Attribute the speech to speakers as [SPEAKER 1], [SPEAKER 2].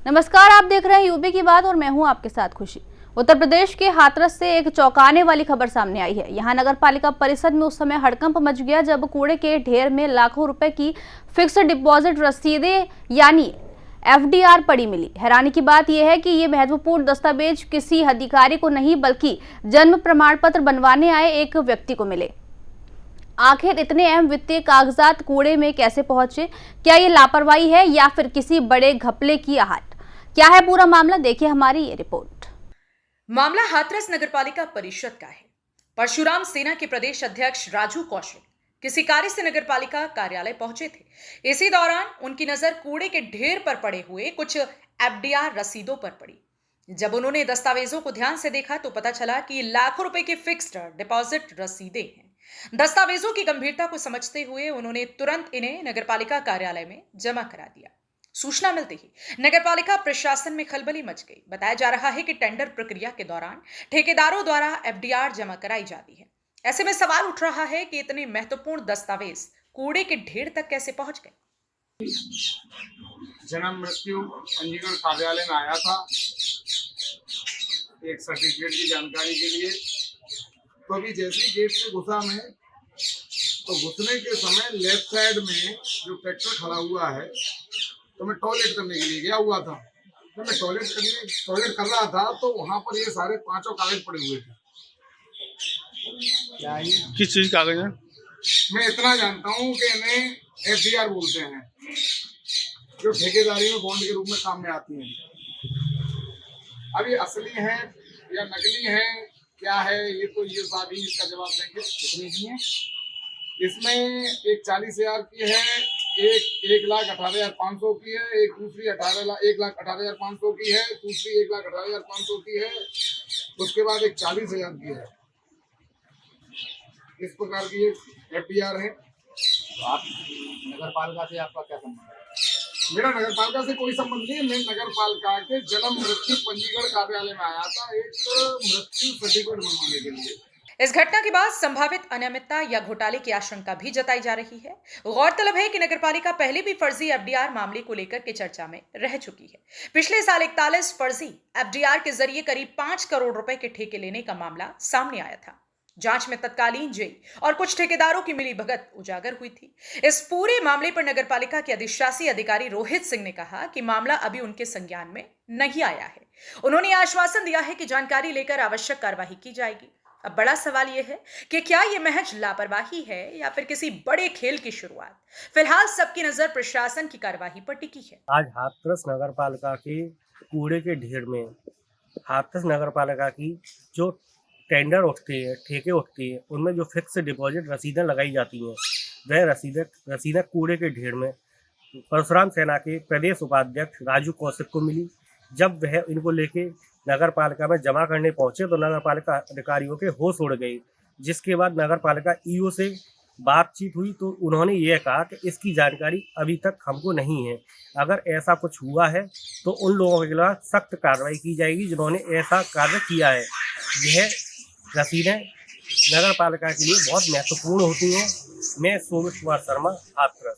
[SPEAKER 1] नमस्कार, आप देख रहे हैं यूपी की बात और मैं हूं आपके साथ खुशी। उत्तर प्रदेश के हाथरस से एक चौंकाने वाली खबर सामने आई है। यहां नगर पालिका परिषद में उस समय हड़कंप मच गया जब कूड़े के ढेर में लाखों रुपए की फिक्स्ड डिपॉजिट रसीदें यानी एफडीआर पड़ी मिली। हैरानी की बात यह है कि ये महत्वपूर्ण दस्तावेज किसी अधिकारी को नहीं बल्कि जन्म प्रमाण पत्र बनवाने आए एक व्यक्ति को मिले। आखिर इतने अहम वित्तीय कागजात कूड़े में कैसे पहुंचे? क्या ये लापरवाही है या फिर किसी बड़े घपले की आहट? क्या है पूरा मामला, देखिए हमारी ये रिपोर्ट।
[SPEAKER 2] मामला हाथरस नगरपालिका परिषद का है। परशुराम सेना के प्रदेश अध्यक्ष राजू कौशिक किसी कार्य से नगरपालिका कार्यालय पहुंचे थे। इसी दौरान उनकी नजर कूड़े के ढेर पर पड़े हुए कुछ एफडीआर रसीदों पर पड़ी। जब उन्होंने दस्तावेजों को ध्यान से देखा तो पता चला कि लाखों रुपए की फिक्स्ड डिपॉजिट रसीदें हैं। दस्तावेजों की गंभीरता को समझते हुए उन्होंने तुरंत इन्हें नगरपालिका कार्यालय में जमा करा दिया। सूचना मिलते ही नगरपालिका प्रशासन में खलबली मच गई। बताया जा रहा है कि टेंडर प्रक्रिया के दौरान ठेकेदारों द्वारा एफडीआर जमा कराई जाती है। ऐसे में सवाल उठ रहा है कि इतने महत्वपूर्ण दस्तावेज कूड़े के ढेर तक कैसे पहुंच गए।
[SPEAKER 3] जन्म मृत्यु पंजीकरण कार्यालय में आया था एक सर्टिफिकेट की जानकारी के लिए। तो अभी जैसे ही गेट से घुसा मैं, तो घुसने के समय लेफ्ट साइड में जो ट्रैक्टर खड़ा हुआ है, तो मैं टॉयलेट करने के लिए गया हुआ था। तो मैं टॉयलेट कर रहा था तो वहां पर ये सारे पांचों कागज पड़े हुए थे। क्या ये
[SPEAKER 4] किस चीज कागज है?
[SPEAKER 3] मैं इतना जानता हूँ कि इन्हें एफडीआर बोलते हैं, जो ठेकेदारी में बॉन्ड के रूप में काम में आती हैं। अब ये असली है या नकली है, क्या है, ये तो ये साहब ही इसका जवाब देंगे। कितने की है? इसमें एक 40,000 की है, एक 1,18,500 की है, एक दूसरी 1,18,500 की है, दूसरी 1,18,500 की है, उसके बाद एक 40,000 की है। इस प्रकार की एफडीआर है।
[SPEAKER 5] तो आप नगरपालिका से आपका क्या संबंध है?
[SPEAKER 3] मेरा नगरपालिका से कोई संबंध नहीं है। मैं नगरपालिका के जन्म मृत्यु पंजीकरण कार्यालय में आया था एक मृत्यु सर्टिफिकेट बनवाने के लिए।
[SPEAKER 2] इस घटना के बाद संभावित अनियमितता या घोटाले की आशंका भी जताई जा रही है। गौरतलब है कि नगरपालिका पहले भी फर्जी एफडीआर मामले को लेकर के चर्चा में रह चुकी है। पिछले साल 41 फर्जी एफडीआर के जरिए करीब 5 करोड़ रुपए के ठेके लेने का मामला सामने आया था। जांच में तत्कालीन जेई और कुछ ठेकेदारों की मिलीभगत उजागर हुई थी। इस पूरे मामले पर नगरपालिका के अधिशासी अधिकारी रोहित सिंह ने कहा कि मामला अभी उनके संज्ञान में नहीं आया है। उन्होंने आश्वासन दिया है कि जानकारी लेकर आवश्यक कार्यवाही की जाएगी। अब बड़ा सवाल यह है कि क्या यह महज लापरवाही है या फिर किसी बड़े खेल की शुरुआत। फिलहाल सबकी नजर प्रशासन की कार्यवाही पर टिकी है।
[SPEAKER 6] आज हाथरस नगरपालिका के कूड़े के ढेर में हाथरस नगरपालिका की जो टेंडर उठते हैं, ठेके उठते हैं, उनमें जो फिक्स डिपॉजिट रसीदें लगाई जाती हैं, वह रसीदें कूड़े के ढेर में परशुराम सेना के प्रदेश उपाध्यक्ष राजू कौशिक को मिली। जब वह इनको लेके नगर पालिका में जमा करने पहुंचे तो नगर पालिका अधिकारियों के होश उड़ गए। जिसके बाद नगर पालिका ईओ से बातचीत हुई तो उन्होंने ये कहा कि इसकी जानकारी अभी तक हमको नहीं है। अगर ऐसा कुछ हुआ है तो उन लोगों के खिलाफ सख्त कार्रवाई की जाएगी जिन्होंने ऐसा कार्य किया है। यह रसीदें नगर पालिका के लिए बहुत महत्वपूर्ण होती हैं। मैं सोमित कुमार शर्मा, हाथरस।